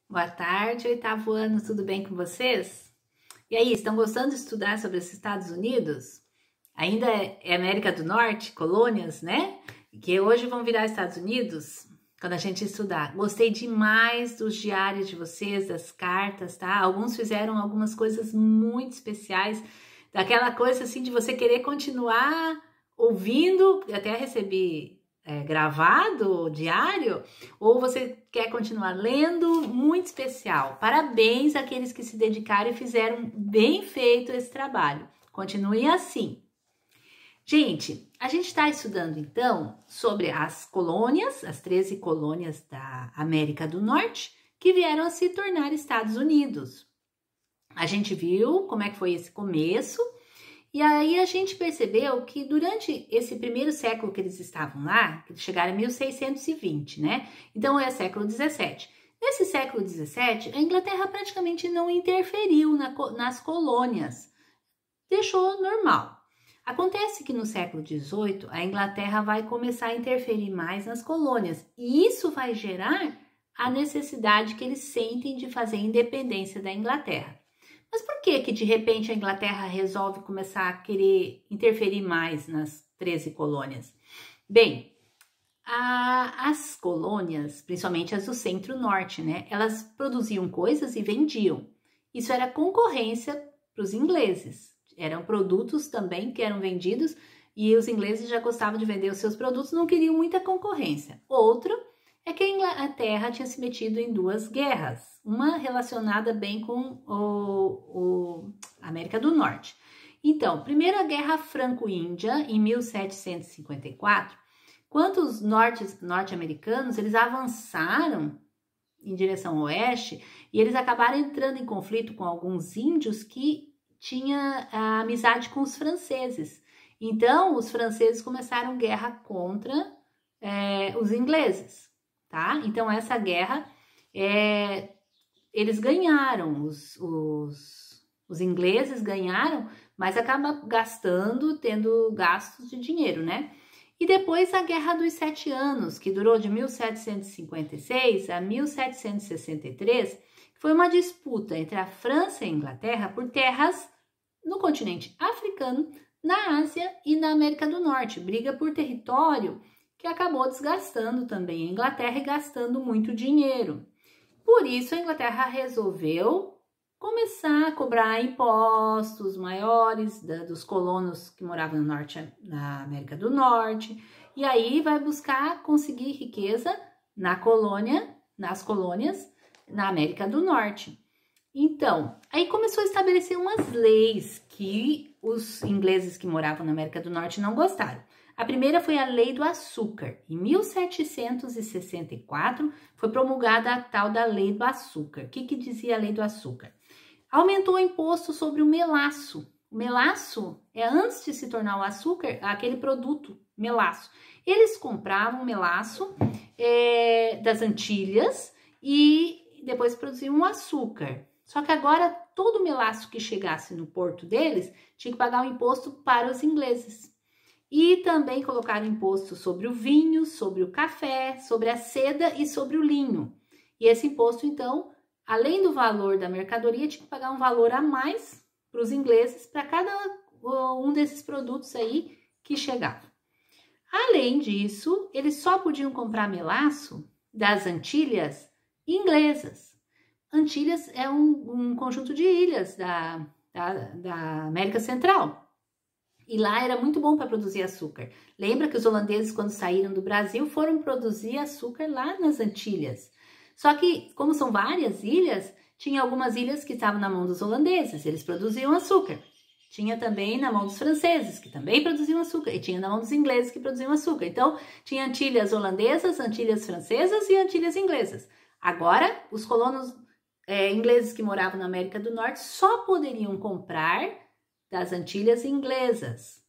Boa tarde, oitavo ano, tudo bem com vocês? E aí, estão gostando de estudar sobre os Estados Unidos? Ainda é América do Norte, colônias, né? Que hoje vão virar Estados Unidos, quando a gente estudar. Gostei demais dos diários de vocês, das cartas, tá? Alguns fizeram algumas coisas muito especiais, daquela coisa assim de você querer continuar ouvindo, até recebi gravado o diário, ou você quer continuar lendo, muito especial. Parabéns àqueles que se dedicaram e fizeram bem feito esse trabalho. Continuem assim. Gente, a gente está estudando então sobre as colônias, as 13 colônias da América do Norte, que vieram a se tornar Estados Unidos. A gente viu como é que foi esse começo, e aí a gente percebeu que durante esse primeiro século que eles estavam lá, que eles chegaram em 1620, né? Então é século 17. Nesse século 17, a Inglaterra praticamente não interferiu nas colônias, deixou normal. Acontece que no século 18, a Inglaterra vai começar a interferir mais nas colônias, e isso vai gerar a necessidade que eles sentem de fazer a independência da Inglaterra. Mas por que de repente a Inglaterra resolve começar a querer interferir mais nas 13 colônias? Bem, as colônias, principalmente as do centro-norte, né? Elas produziam coisas e vendiam. Isso era concorrência para os ingleses. Eram produtos também que eram vendidos e os ingleses já gostavam de vender os seus produtos, não queriam muita concorrência. Outro é que a Inglaterra tinha se metido em duas guerras, uma relacionada bem com a América do Norte. Então, primeiro a Guerra Franco-Índia, em 1754, quando os norte-americanos eles avançaram em direção ao oeste e eles acabaram entrando em conflito com alguns índios que tinham amizade com os franceses. Então, os franceses começaram guerra contra os ingleses. Tá? Então, essa guerra, eles ganharam, os ingleses ganharam, mas acaba tendo gastos de dinheiro, né? E depois a Guerra dos 7 Anos, que durou de 1756 a 1763, foi uma disputa entre a França e a Inglaterra por terras no continente africano, na Ásia e na América do Norte, briga por território, que acabou desgastando também a Inglaterra e gastando muito dinheiro. Por isso, a Inglaterra resolveu começar a cobrar impostos maiores dos colonos que moravam na América do Norte, e aí vai buscar conseguir riqueza nas colônias na América do Norte. Então, aí começou a estabelecer umas leis que os ingleses que moravam na América do Norte não gostaram. A primeira foi a Lei do Açúcar. Em 1764, foi promulgada a tal da Lei do Açúcar. O que dizia a Lei do Açúcar? Aumentou o imposto sobre o melaço. O melaço é, antes de se tornar o açúcar, aquele produto, melaço. Eles compravam melaço das Antilhas e depois produziam um açúcar. Só que agora, todo melaço que chegasse no porto deles, tinha que pagar um imposto para os ingleses. E também colocaram imposto sobre o vinho, sobre o café, sobre a seda e sobre o linho. E esse imposto, então, além do valor da mercadoria, tinha que pagar um valor a mais para os ingleses, para cada um desses produtos aí que chegava. Além disso, eles só podiam comprar melaço das Antilhas inglesas. Antilhas é um conjunto de ilhas da América Central. E lá era muito bom para produzir açúcar. Lembra que os holandeses, quando saíram do Brasil, foram produzir açúcar lá nas Antilhas. Só que, como são várias ilhas, tinha algumas ilhas que estavam na mão dos holandeses, eles produziam açúcar. Tinha também na mão dos franceses, que também produziam açúcar. E tinha na mão dos ingleses, que produziam açúcar. Então, tinha Antilhas holandesas, Antilhas francesas e Antilhas inglesas. Agora, os colonos ingleses que moravam na América do Norte só poderiam comprar das Antilhas inglesas.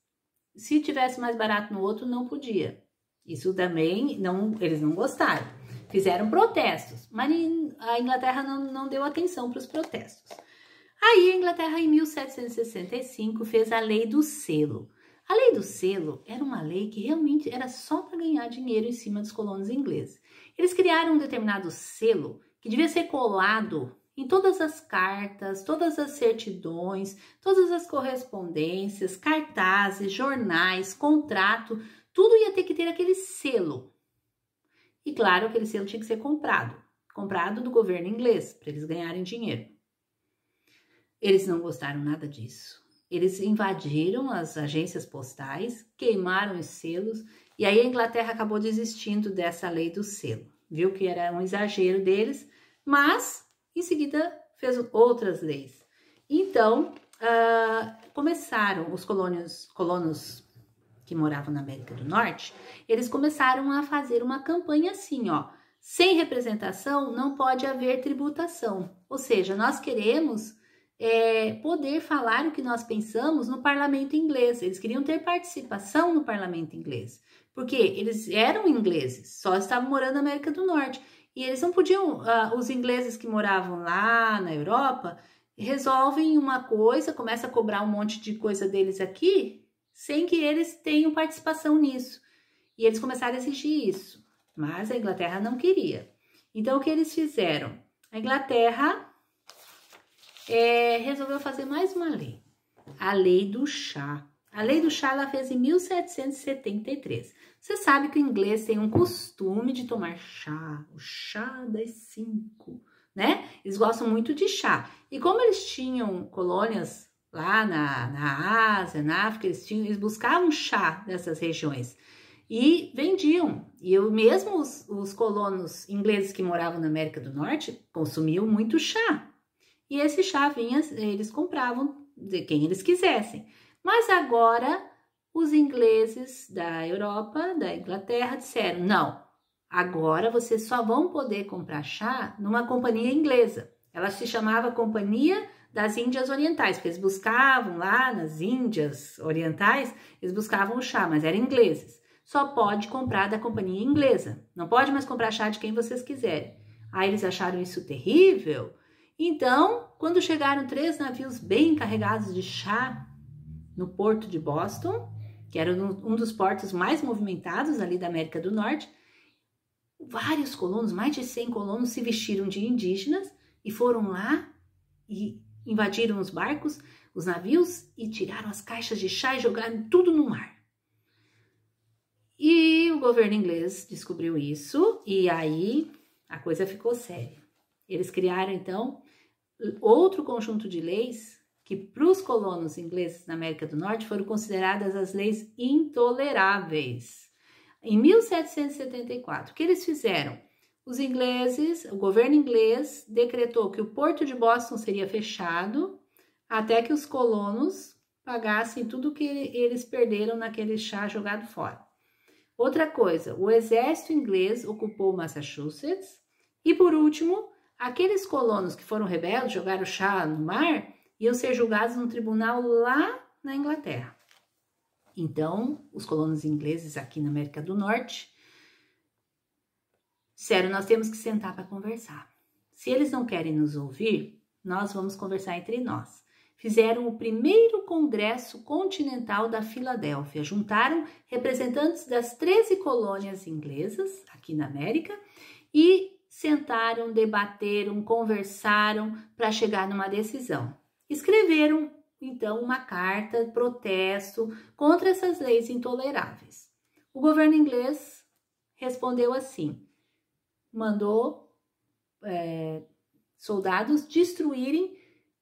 Se tivesse mais barato no outro, não podia. Isso também eles não gostaram. Fizeram protestos, mas a Inglaterra não deu atenção para os protestos. Aí a Inglaterra, em 1765, fez a Lei do Selo. A Lei do Selo era uma lei que realmente era só para ganhar dinheiro em cima dos colonos ingleses. Eles criaram um determinado selo que devia ser colado em todas as cartas, todas as certidões, todas as correspondências, cartazes, jornais, contrato, tudo ia ter que ter aquele selo. E claro, aquele selo tinha que ser comprado do governo inglês, para eles ganharem dinheiro. Eles não gostaram nada disso. Eles invadiram as agências postais, queimaram os selos, e aí a Inglaterra acabou desistindo dessa lei do selo. Viu que era um exagero deles, mas em seguida fez outras leis. Então, começaram os colonos que moravam na América do Norte, eles começaram a fazer uma campanha assim, ó, sem representação não pode haver tributação. Ou seja, nós queremos poder falar o que nós pensamos no parlamento inglês. Eles queriam ter participação no parlamento inglês, porque eles eram ingleses, só estavam morando na América do Norte. E eles não podiam, os ingleses que moravam lá na Europa, resolvem uma coisa, começam a cobrar um monte de coisa deles aqui, sem que eles tenham participação nisso. E eles começaram a exigir isso, mas a Inglaterra não queria. Então, o que eles fizeram? A Inglaterra resolveu fazer mais uma lei, a Lei do Chá. A Lei do Chá ela fez em 1773. Você sabe que o inglês tem um costume de tomar chá, o chá das 5, né? Eles gostam muito de chá. E como eles tinham colônias lá na Ásia, na África, eles buscavam chá dessas regiões e vendiam. E mesmo os colonos ingleses que moravam na América do Norte consumiam muito chá. E esse chá eles compravam de quem eles quisessem. Mas agora os ingleses da Europa, da Inglaterra, disseram, não, agora vocês só vão poder comprar chá numa companhia inglesa. Ela se chamava Companhia das Índias Orientais, porque eles buscavam lá nas Índias Orientais, eles buscavam o chá, mas eram ingleses. Só pode comprar da companhia inglesa, não pode mais comprar chá de quem vocês quiserem. Aí eles acharam isso terrível. Então, quando chegaram 3 navios bem carregados de chá no porto de Boston, que era um dos portos mais movimentados ali da América do Norte, vários colonos, mais de 100 colonos, se vestiram de indígenas e foram lá e invadiram os barcos, os navios, e tiraram as caixas de chá e jogaram tudo no mar. E o governo inglês descobriu isso e aí a coisa ficou séria. Eles criaram, então, outro conjunto de leis que para os colonos ingleses na América do Norte foram consideradas as leis intoleráveis. Em 1774, o que eles fizeram? Os ingleses, o governo inglês decretou que o porto de Boston seria fechado até que os colonos pagassem tudo que eles perderam naquele chá jogado fora. Outra coisa, o exército inglês ocupou Massachusetts e, por último, aqueles colonos que foram rebeldes, jogaram chá no mar, iam ser julgados num tribunal lá na Inglaterra. Então, os colonos ingleses aqui na América do Norte disseram, nós temos que sentar para conversar. Se eles não querem nos ouvir, nós vamos conversar entre nós. Fizeram o primeiro Congresso Continental da Filadélfia. Juntaram representantes das 13 colônias inglesas aqui na América e sentaram, debateram, conversaram para chegar numa decisão. Escreveram, então, uma carta de protesto contra essas leis intoleráveis. O governo inglês respondeu assim, mandou soldados destruírem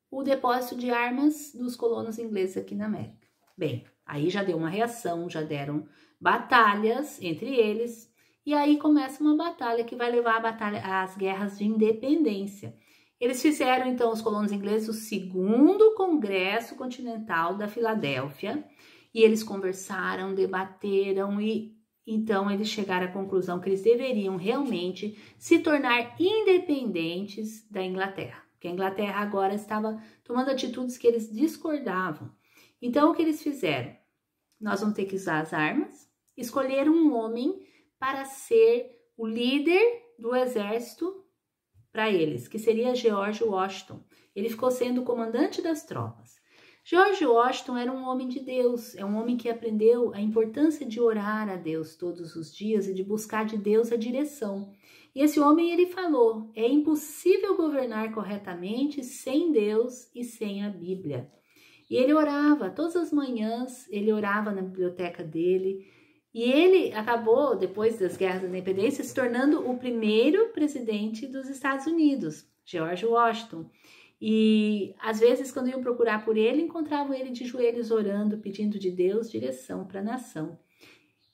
o depósito de armas dos colonos ingleses aqui na América. Bem, aí já deu uma reação, já deram batalhas entre eles, e aí começa uma batalha que vai levar às guerras de independência. Eles fizeram, então, os colonos ingleses, o segundo Congresso Continental da Filadélfia, e eles conversaram, debateram, e então eles chegaram à conclusão que eles deveriam realmente se tornar independentes da Inglaterra, porque a Inglaterra agora estava tomando atitudes que eles discordavam. Então, o que eles fizeram? Nós vamos ter que usar as armas, escolher um homem para ser o líder do exército para eles, que seria George Washington. Ele ficou sendo o comandante das tropas. George Washington era um homem de Deus, é um homem que aprendeu a importância de orar a Deus todos os dias e de buscar de Deus a direção. E esse homem, ele falou, é impossível governar corretamente sem Deus e sem a Bíblia. E ele orava, todas as manhãs, ele orava na biblioteca dele. E ele acabou, depois das guerras da independência, se tornando o primeiro presidente dos Estados Unidos, George Washington. E às vezes, quando iam procurar por ele, encontravam ele de joelhos orando, pedindo de Deus direção para a nação.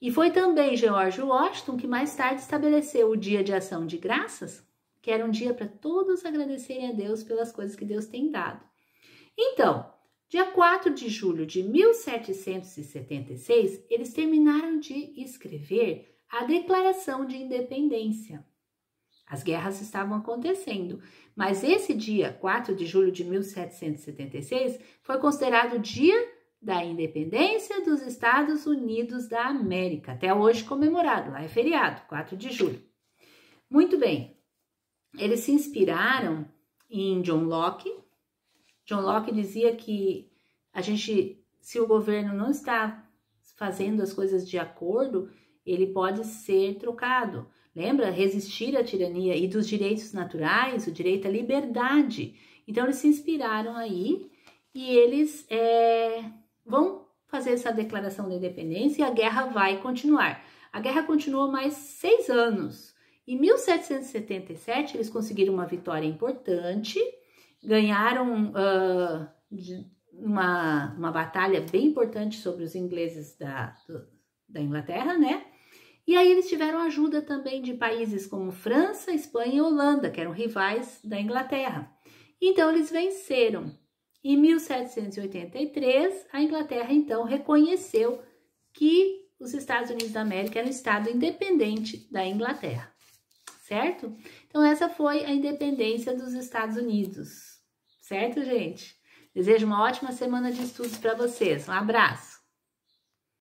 E foi também George Washington que mais tarde estabeleceu o Dia de Ação de Graças, que era um dia para todos agradecerem a Deus pelas coisas que Deus tem dado. Então, dia 4 de julho de 1776, eles terminaram de escrever a Declaração de Independência. As guerras estavam acontecendo, mas esse dia, 4 de julho de 1776, foi considerado o dia da independência dos Estados Unidos da América, até hoje comemorado, lá é feriado, 4 de julho. Muito bem, eles se inspiraram em John Locke. John Locke dizia que se o governo não está fazendo as coisas de acordo, ele pode ser trocado. Lembra? Resistir à tirania e dos direitos naturais, o direito à liberdade. Então, eles se inspiraram aí e eles vão fazer essa declaração da independência e a guerra vai continuar. A guerra continuou mais 6 anos. Em 1777, eles conseguiram uma vitória importante, ganharam uma batalha bem importante sobre os ingleses da Inglaterra, né? E aí eles tiveram ajuda também de países como França, Espanha e Holanda, que eram rivais da Inglaterra. Então eles venceram. Em 1783, a Inglaterra então reconheceu que os Estados Unidos da América eram um estado independente da Inglaterra, certo? Então essa foi a independência dos Estados Unidos, certo, gente? Desejo uma ótima semana de estudos para vocês. Um abraço!